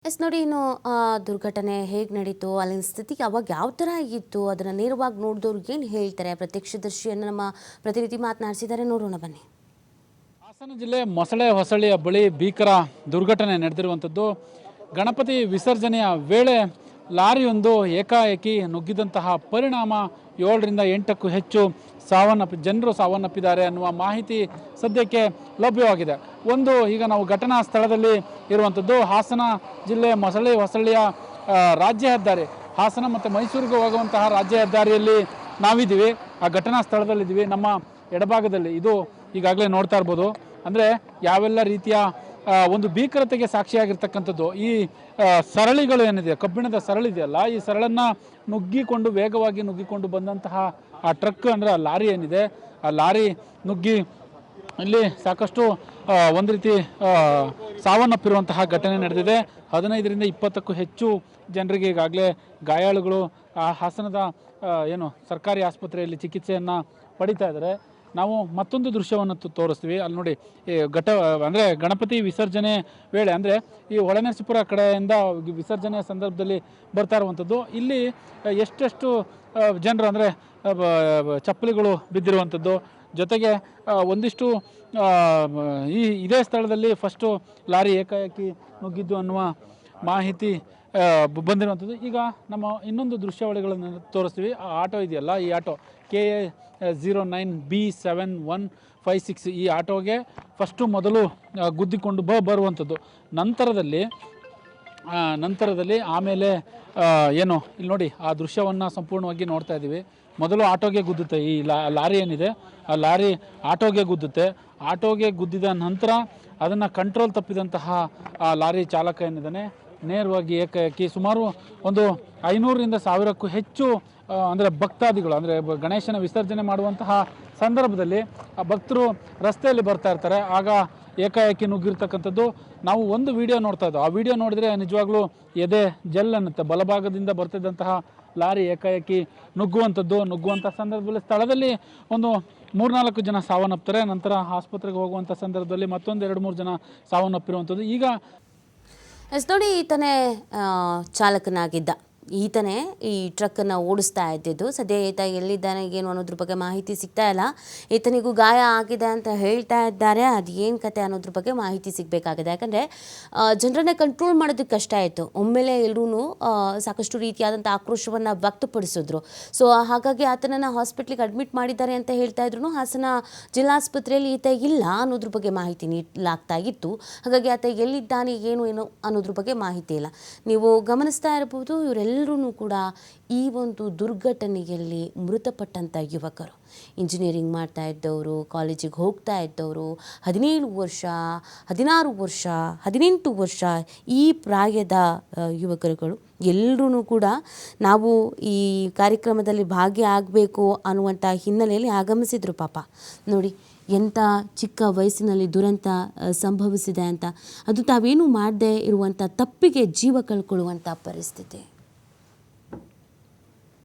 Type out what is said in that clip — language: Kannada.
ಎಸ್ ನೋಡಿ ಇನ್ನು ದುರ್ಘಟನೆ ಹೇಗೆ ನಡೀತು ಅಲ್ಲಿನ ಸ್ಥಿತಿ ಅವಾಗ ಯಾವ ಥರ ಆಗಿತ್ತು ಅದನ್ನು ನೇರವಾಗಿ ನೋಡಿದವ್ರು ಏನು ಹೇಳ್ತಾರೆ ಪ್ರತ್ಯಕ್ಷದರ್ಶಿಯನ್ನು ನಮ್ಮ ಪ್ರತಿನಿಧಿ ಮಾತನಾಡಿಸಿದ್ದಾರೆ ನೋಡೋಣ ಬನ್ನಿ. ಹಾಸನ ಜಿಲ್ಲೆ ಮೊಸಳೆ ಹೊಸಳ್ಳಿಯ ಬಳಿ ಭೀಕರ ದುರ್ಘಟನೆ ನಡೆದಿರುವಂಥದ್ದು. ಗಣಪತಿ ವಿಸರ್ಜನೆಯ ವೇಳೆ ಲಾರಿಯೊಂದು ಏಕಾಏಕಿ ನುಗ್ಗಿದಂತಹ ಪರಿಣಾಮ 7ರಿಂದ 8ಕ್ಕೂ ಹೆಚ್ಚು ಜನರು ಸಾವನ್ನಪ್ಪಿದ್ದಾರೆ ಅನ್ನುವ ಮಾಹಿತಿ ಸದ್ಯಕ್ಕೆ ಲಭ್ಯವಾಗಿದೆ. ಈಗ ನಾವು ಘಟನಾ ಸ್ಥಳದಲ್ಲಿ ಇರುವಂಥದ್ದು ಹಾಸನ ಜಿಲ್ಲೆ ಮೊಸಳೆ ಹೊಸಳ್ಳಿಯ ರಾಜ್ಯ ಹೆದ್ದಾರಿ, ಹಾಸನ ಮತ್ತು ಮೈಸೂರಿಗೆ ಹೋಗುವಂತಹ ರಾಜ್ಯ ಹೆದ್ದಾರಿಯಲ್ಲಿ ನಾವಿದ್ದೀವಿ. ಆ ಘಟನಾ ಸ್ಥಳದಲ್ಲಿದ್ದೀವಿ. ನಮ್ಮ ಎಡಭಾಗದಲ್ಲಿ ಇದು ಈಗಾಗಲೇ ನೋಡ್ತಾ ಇರ್ಬೋದು. ಅಂದರೆ ಯಾವೆಲ್ಲ ರೀತಿಯ ಒಂದು ಭೀಕರತೆಗೆ ಸಾಕ್ಷಿಯಾಗಿರ್ತಕ್ಕಂಥದ್ದು. ಈ ಸರಳಿಗಳು ಏನಿದೆ, ಕಬ್ಬಿಣದ ಸರಳಿದೆಯಲ್ಲ, ಈ ಸರಳನ್ನು ವೇಗವಾಗಿ ನುಗ್ಗಿಕೊಂಡು ಬಂದಂತಹ ಆ ಟ್ರಕ್ ಅಂದರೆ ಆ ಲಾರಿ ಏನಿದೆ, ಆ ಲಾರಿ ನುಗ್ಗಿ ಇಲ್ಲಿ ಸಾಕಷ್ಟು ಒಂದು ರೀತಿ ಸಾವನ್ನಪ್ಪಿರುವಂತಹ ಘಟನೆ ನಡೆದಿದೆ. 15ರಿಂದ 20ಕ್ಕೂ ಹೆಚ್ಚು ಜನರಿಗೆ ಈಗಾಗಲೇ ಗಾಯಾಳುಗಳು ಹಾಸನದ ಸರ್ಕಾರಿ ಆಸ್ಪತ್ರೆಯಲ್ಲಿ ಚಿಕಿತ್ಸೆಯನ್ನು ಪಡಿತಾ ಇದ್ದಾರೆ. ನಾವು ಮತ್ತೊಂದು ದೃಶ್ಯವನ್ನು ತೋರಿಸ್ತೀವಿ. ಅಲ್ಲಿ ನೋಡಿ, ಅಂದರೆ ಗಣಪತಿ ವಿಸರ್ಜನೆ ವೇಳೆ, ಅಂದರೆ ಈ ಹೊಳೆನರಸೀಪುರ ಕಡೆಯಿಂದ ವಿಸರ್ಜನೆಯ ಸಂದರ್ಭದಲ್ಲಿ ಬರ್ತಾ ಇರುವಂಥದ್ದು. ಇಲ್ಲಿ ಎಷ್ಟೆಷ್ಟು ಜನರು ಅಂದರೆ ಚಪ್ಪಲಿಗಳು ಬಿದ್ದಿರುವಂಥದ್ದು, ಜೊತೆಗೆ ಒಂದಿಷ್ಟು ಇದೇ ಸ್ಥಳದಲ್ಲಿ ಫಸ್ಟು ಲಾರಿ ಏಕಾಏಕಿ ನುಗ್ಗಿದ್ದು ಅನ್ನುವ ಮಾಹಿತಿ ಬಂದಿರುವಂಥದ್ದು. ಈಗ ನಮ್ಮ ಇನ್ನೊಂದು ದೃಶ್ಯಾವಳಿಗಳನ್ನು ತೋರಿಸ್ತೀವಿ. ಆ ಆಟೋ ಇದೆಯಲ್ಲ, ಈ ಆಟೋ KA09B7156 ಈ ಆಟೋಗೆ ಫಸ್ಟು ಮೊದಲು ಗುದ್ದಿಕೊಂಡು ಬರುವಂಥದ್ದು. ನಂತರದಲ್ಲಿ ಆಮೇಲೆ ಇಲ್ಲಿ ನೋಡಿ, ಆ ದೃಶ್ಯವನ್ನು ಸಂಪೂರ್ಣವಾಗಿ ನೋಡ್ತಾ ಇದ್ದೀವಿ. ಮೊದಲು ಆಟೋಗೆ ಗುದ್ದುತ್ತೆ, ಈ ಲಾರಿ ಏನಿದೆ ಆ ಲಾರಿ ಆಟೋಗೆ ಗುದ್ದುತ್ತೆ. ಆಟೋಗೆ ಗುದ್ದಿದ ನಂತರ ಅದನ್ನು ಕಂಟ್ರೋಲ್ ತಪ್ಪಿದಂತಹ ಆ ಲಾರಿ ಚಾಲಕ ಏನಿದ್ದಾನೆ ನೇರವಾಗಿ ಏಕಾಏಕಿ ಸುಮಾರು ಒಂದು 500ರಿಂದ 1000ಕ್ಕೂ ಹೆಚ್ಚು ಅಂದರೆ ಭಕ್ತಾದಿಗಳು, ಅಂದರೆ ಗಣೇಶನ ವಿಸರ್ಜನೆ ಮಾಡುವಂತಹ ಸಂದರ್ಭದಲ್ಲಿ ಆ ಭಕ್ತರು ರಸ್ತೆಯಲ್ಲಿ ಬರ್ತಾ ಇರ್ತಾರೆ. ಆಗ ಏಕಾಏಕಿ ನುಗ್ಗಿರ್ತಕ್ಕಂಥದ್ದು. ನಾವು ಒಂದು ವಿಡಿಯೋ ನೋಡ್ತಾ ಇದ್ದೋ, ಆ ವಿಡಿಯೋ ನೋಡಿದರೆ ನಿಜವಾಗ್ಲೂ ಎದೆ ಜೆಲ್ ಅನ್ನುತ್ತೆ. ಬಲಭಾಗದಿಂದ ಬರ್ತಿದ್ದಂತಹ ಲಾರಿ ಏಕಾಏಕಿ ನುಗ್ಗುವಂಥ ಸಂದರ್ಭದಲ್ಲಿ ಸ್ಥಳದಲ್ಲಿ ಒಂದು 3-4 ಜನ ಸಾವನ್ನಪ್ತಾರೆ. ನಂತರ ಆಸ್ಪತ್ರೆಗೆ ಹೋಗುವಂಥ ಸಂದರ್ಭದಲ್ಲಿ ಮತ್ತೊಂದು 2-3 ಜನ ಸಾವನ್ನಪ್ಪಿರುವಂಥದ್ದು. ಈಗ ನೋಡಿ, ಈತನೇ ಚಾಲಕನಾಗಿದ್ದ, ಈತನೇ ಈ ಟ್ರಕ್ಕನ್ನು ಓಡಿಸ್ತಾ ಇದ್ದಿದ್ದು. ಸದ್ಯ ಈತ ಎಲ್ಲಿದ್ದಾನೆ ಏನು ಅನ್ನೋದ್ರ ಬಗ್ಗೆ ಮಾಹಿತಿ ಸಿಗ್ತಾ ಇಲ್ಲ. ಈತನಿಗೂ ಗಾಯ ಆಗಿದೆ ಅಂತ ಹೇಳ್ತಾ ಇದ್ದಾರೆ. ಅದು ಏನು ಕತೆ ಅನ್ನೋದ್ರ ಬಗ್ಗೆ ಮಾಹಿತಿ ಸಿಗಬೇಕಾಗಿದೆ. ಯಾಕಂದರೆ ಜನರನ್ನೇ ಕಂಟ್ರೋಲ್ ಮಾಡೋದಕ್ಕೆ ಕಷ್ಟ ಆಯಿತು. ಒಮ್ಮೆಲೆ ಎಲ್ಲರೂ ಸಾಕಷ್ಟು ರೀತಿಯಾದಂಥ ಆಕ್ರೋಶವನ್ನು ವ್ಯಕ್ತಪಡಿಸಿದ್ರು. ಸೊ ಹಾಗಾಗಿ ಆತನನ್ನು ಹಾಸ್ಪಿಟ್ಲಿಗೆ ಅಡ್ಮಿಟ್ ಮಾಡಿದ್ದಾರೆ ಅಂತ ಹೇಳ್ತಾ ಇದ್ರು. ಹಾಸನ ಜಿಲ್ಲಾಸ್ಪತ್ರೆಯಲ್ಲಿ ಈತ ಇಲ್ಲ ಅನ್ನೋದ್ರ ಬಗ್ಗೆ ಮಾಹಿತಿ ನೀಡಲಾಗ್ತಾ ಇತ್ತು. ಹಾಗಾಗಿ ಆತ ಎಲ್ಲಿದ್ದಾನೆ ಏನು ಅನ್ನೋದ್ರ ಬಗ್ಗೆ ಮಾಹಿತಿ ಇಲ್ಲ. ನೀವು ಗಮನಿಸ್ತಾ ಇರಬಹುದು, ಇವರೆಲ್ಲರೂ ಕೂಡ ಈ ಒಂದು ದುರ್ಘಟನೆಯಲ್ಲಿ ಮೃತಪಟ್ಟಂಥ ಯುವಕರು, ಇಂಜಿನಿಯರಿಂಗ್ ಮಾಡ್ತಾ ಇದ್ದವರು, ಕಾಲೇಜಿಗೆ ಹೋಗ್ತಾ ಇದ್ದವರು, 17 ವರ್ಷ, 16 ವರ್ಷ, 18 ವರ್ಷ ಈ ಪ್ರಾಯದ ಯುವಕರುಗಳು ಎಲ್ಲರೂ ಕೂಡ ನಾವು ಈ ಕಾರ್ಯಕ್ರಮದಲ್ಲಿ ಭಾಗಿಯಾಗಬೇಕು ಅನ್ನುವಂಥ ಹಿನ್ನೆಲೆಯಲ್ಲಿ ಆಗಮಿಸಿದ್ರು. ಪಾಪ ನೋಡಿ, ಎಂಥ ಚಿಕ್ಕ ವಯಸ್ಸಿನಲ್ಲಿ ದುರಂತ ಸಂಭವಿಸಿದೆ ಅಂತ. ಅದು ತಾವೇನು ಮಾಡದೆ ಇರುವಂಥ ತಪ್ಪಿಗೆ ಜೀವ ಕಳ್ಕೊಳ್ಳುವಂಥ ಪರಿಸ್ಥಿತಿ.